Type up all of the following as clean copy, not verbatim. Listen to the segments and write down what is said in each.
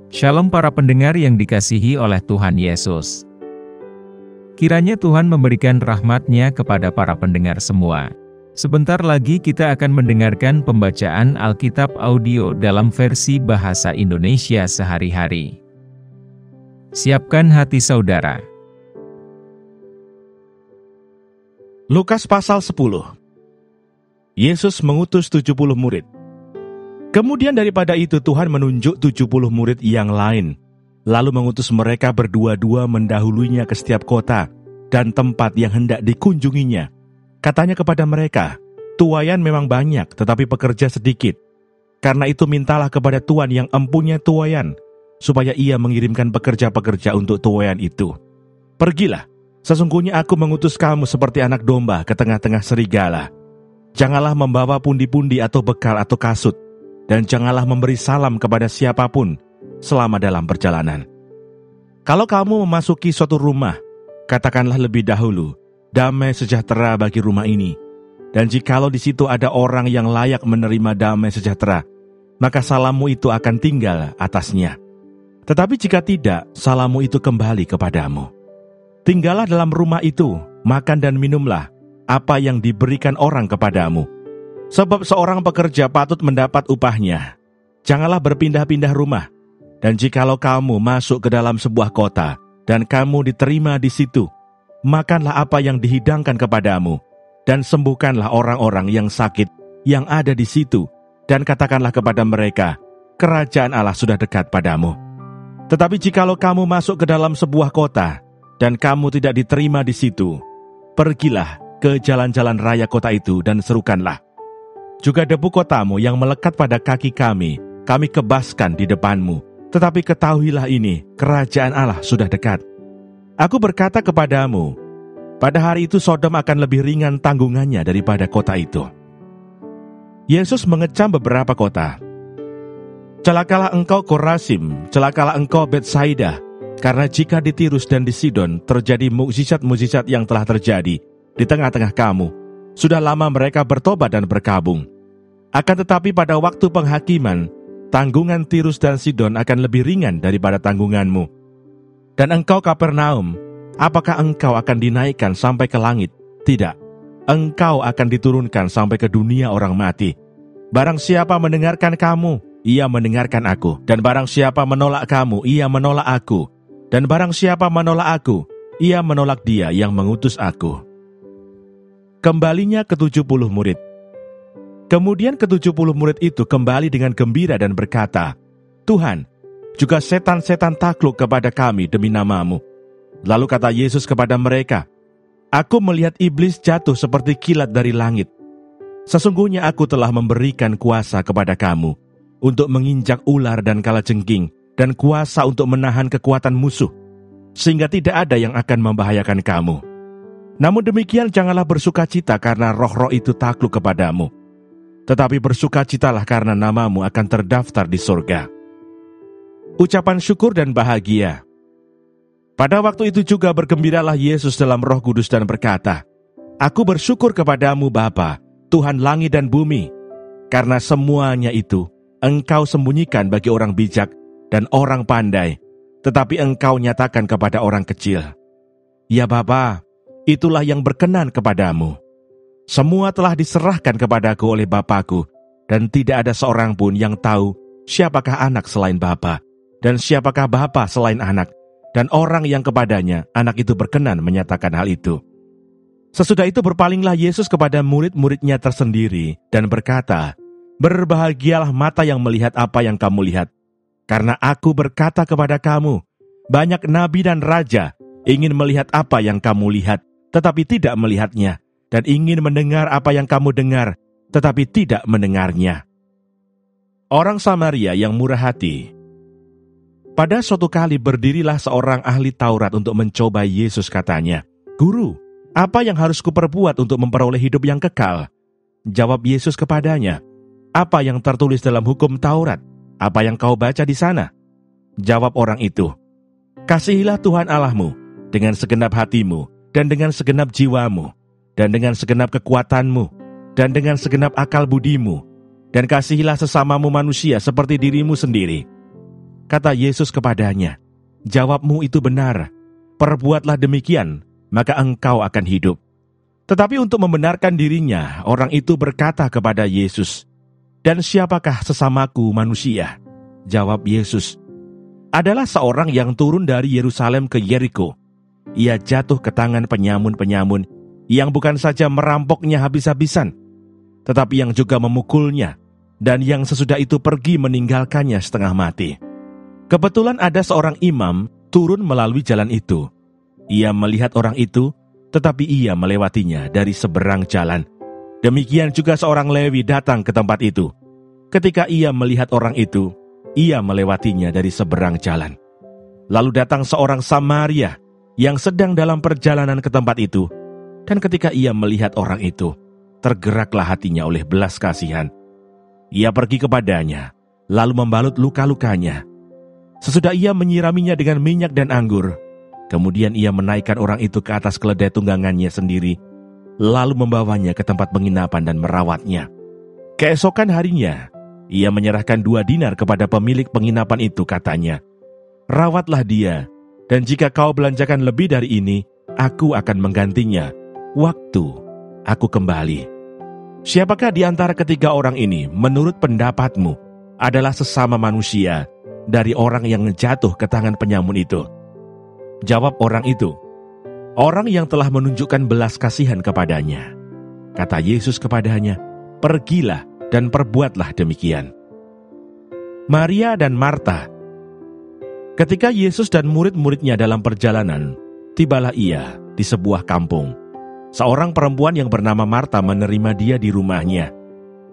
Shalom para pendengar yang dikasihi oleh Tuhan Yesus. Kiranya Tuhan memberikan rahmat-Nya kepada para pendengar semua. Sebentar lagi kita akan mendengarkan pembacaan Alkitab audio dalam versi bahasa Indonesia sehari-hari. Siapkan hati saudara. Lukas pasal 10. Yesus mengutus 70 murid. Kemudian daripada itu Tuhan menunjuk 70 murid yang lain, lalu mengutus mereka berdua-dua mendahulunya ke setiap kota dan tempat yang hendak dikunjunginya. Katanya kepada mereka, tuaian memang banyak, tetapi pekerja sedikit. Karena itu mintalah kepada Tuhan yang empunya tuaian, supaya ia mengirimkan pekerja-pekerja untuk tuaian itu. Pergilah, sesungguhnya aku mengutus kamu seperti anak domba ke tengah-tengah serigala. Janganlah membawa pundi-pundi atau bekal atau kasut, dan janganlah memberi salam kepada siapapun selama dalam perjalanan. Kalau kamu memasuki suatu rumah, katakanlah lebih dahulu, damai sejahtera bagi rumah ini. Dan jikalau di situ ada orang yang layak menerima damai sejahtera, maka salammu itu akan tinggal atasnya. Tetapi jika tidak, salammu itu kembali kepadamu. Tinggallah dalam rumah itu, makan dan minumlah apa yang diberikan orang kepadamu. Sebab seorang pekerja patut mendapat upahnya. Janganlah berpindah-pindah rumah. Dan jikalau kamu masuk ke dalam sebuah kota, dan kamu diterima di situ, makanlah apa yang dihidangkan kepadamu, dan sembuhkanlah orang-orang yang sakit yang ada di situ, dan katakanlah kepada mereka, kerajaan Allah sudah dekat padamu. Tetapi jikalau kamu masuk ke dalam sebuah kota, dan kamu tidak diterima di situ, pergilah ke jalan-jalan raya kota itu dan serukanlah, juga debu kotamu yang melekat pada kaki kami kebaskan di depanmu. Tetapi ketahuilah ini, kerajaan Allah sudah dekat. Aku berkata kepadamu, pada hari itu Sodom akan lebih ringan tanggungannya daripada kota itu. Yesus mengecam beberapa kota. Celakalah engkau Korazim, celakalah engkau Betsaida, karena jika di Tirus dan di Sidon terjadi mukjizat-mukjizat yang telah terjadi di tengah-tengah kamu, sudah lama mereka bertobat dan berkabung. Akan tetapi pada waktu penghakiman, tanggungan Tirus dan Sidon akan lebih ringan daripada tanggunganmu. Dan engkau Kapernaum, apakah engkau akan dinaikkan sampai ke langit? Tidak, engkau akan diturunkan sampai ke dunia orang mati. Barang siapa mendengarkan kamu, ia mendengarkan aku. Dan barang siapa menolak kamu, ia menolak aku. Dan barang siapa menolak aku, ia menolak dia yang mengutus aku. Kembalinya ke-70 murid. Kemudian ke-70 murid itu kembali dengan gembira dan berkata, Tuhan, juga setan-setan takluk kepada kami demi nama-Mu. Lalu kata Yesus kepada mereka, Aku melihat iblis jatuh seperti kilat dari langit. Sesungguhnya aku telah memberikan kuasa kepada kamu untuk menginjak ular dan kalajengking, dan kuasa untuk menahan kekuatan musuh, sehingga tidak ada yang akan membahayakan kamu. Namun demikian janganlah bersukacita karena roh-roh itu takluk kepadamu, tetapi bersukacitalah karena namamu akan terdaftar di surga. Ucapan syukur dan bahagia. Pada waktu itu juga bergembiralah Yesus dalam Roh Kudus dan berkata, Aku bersyukur kepadamu Bapa, Tuhan langit dan bumi, karena semuanya itu Engkau sembunyikan bagi orang bijak dan orang pandai, tetapi Engkau nyatakan kepada orang kecil. Ya Bapa, itulah yang berkenan kepadamu. Semua telah diserahkan kepadaku oleh Bapa-Ku, dan tidak ada seorang pun yang tahu siapakah anak selain Bapa, dan siapakah Bapa selain anak, dan orang yang kepadanya anak itu berkenan menyatakan hal itu. Sesudah itu berpalinglah Yesus kepada murid-muridnya tersendiri, dan berkata, Berbahagialah mata yang melihat apa yang kamu lihat, karena aku berkata kepada kamu, banyak nabi dan raja ingin melihat apa yang kamu lihat, tetapi tidak melihatnya, dan ingin mendengar apa yang kamu dengar, tetapi tidak mendengarnya. Orang Samaria yang murah hati. Pada suatu kali berdirilah seorang ahli Taurat untuk mencoba Yesus, katanya, Guru, apa yang harus kuperbuat untuk memperoleh hidup yang kekal? Jawab Yesus kepadanya, Apa yang tertulis dalam hukum Taurat? Apa yang kau baca di sana? Jawab orang itu, Kasihilah Tuhan Allahmu dengan segenap hatimu, dan dengan segenap jiwamu, dan dengan segenap kekuatanmu, dan dengan segenap akal budimu, dan kasihilah sesamamu manusia seperti dirimu sendiri. Kata Yesus kepadanya, "Jawabmu itu benar. Perbuatlah demikian, maka engkau akan hidup." Tetapi untuk membenarkan dirinya, orang itu berkata kepada Yesus, "Dan siapakah sesamaku manusia?" Jawab Yesus, "Adalah seorang yang turun dari Yerusalem ke Yeriko. Ia jatuh ke tangan penyamun-penyamun yang bukan saja merampoknya habis-habisan, tetapi yang juga memukulnya, dan yang sesudah itu pergi meninggalkannya setengah mati. Kebetulan ada seorang imam turun melalui jalan itu. Ia melihat orang itu, tetapi ia melewatinya dari seberang jalan. Demikian juga seorang Lewi datang ke tempat itu. Ketika ia melihat orang itu, ia melewatinya dari seberang jalan. Lalu datang seorang Samaria yang sedang dalam perjalanan ke tempat itu, dan ketika ia melihat orang itu, tergeraklah hatinya oleh belas kasihan. Ia pergi kepadanya, lalu membalut luka-lukanya. Sesudah ia menyiraminya dengan minyak dan anggur, kemudian ia menaikkan orang itu ke atas keledai tunggangannya sendiri, lalu membawanya ke tempat penginapan dan merawatnya. Keesokan harinya, ia menyerahkan 2 dinar kepada pemilik penginapan itu, katanya, "Rawatlah dia, dan jika kau belanjakan lebih dari ini, aku akan menggantinya waktu aku kembali." Siapakah di antara ketiga orang ini, menurut pendapatmu, adalah sesama manusia dari orang yang jatuh ke tangan penyamun itu? Jawab orang itu, "Orang yang telah menunjukkan belas kasihan kepadanya." Kata Yesus kepadanya, "Pergilah dan perbuatlah demikian." Maria dan Marta. Ketika Yesus dan murid-muridnya dalam perjalanan, tibalah ia di sebuah kampung. Seorang perempuan yang bernama Marta menerima dia di rumahnya.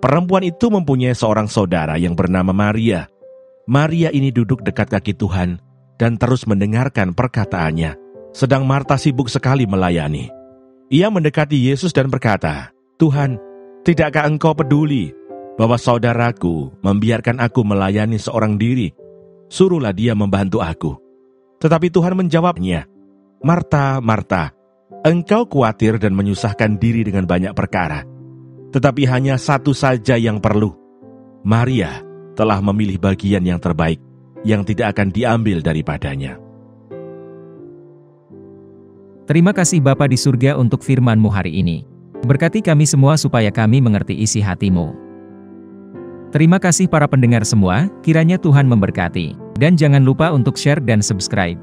Perempuan itu mempunyai seorang saudara yang bernama Maria. Maria ini duduk dekat kaki Tuhan dan terus mendengarkan perkataannya, sedang Marta sibuk sekali melayani. Ia mendekati Yesus dan berkata, "Tuhan, tidakkah engkau peduli bahwa saudaraku membiarkan aku melayani seorang diri? Suruhlah dia membantu aku." Tetapi Tuhan menjawabnya, "Marta, Marta, engkau khawatir dan menyusahkan diri dengan banyak perkara, tetapi hanya satu saja yang perlu. Maria telah memilih bagian yang terbaik, yang tidak akan diambil daripadanya." Terima kasih Bapa di surga untuk firman-Mu hari ini. Berkati kami semua supaya kami mengerti isi hati-Mu. Terima kasih para pendengar semua, kiranya Tuhan memberkati. Dan jangan lupa untuk share dan subscribe.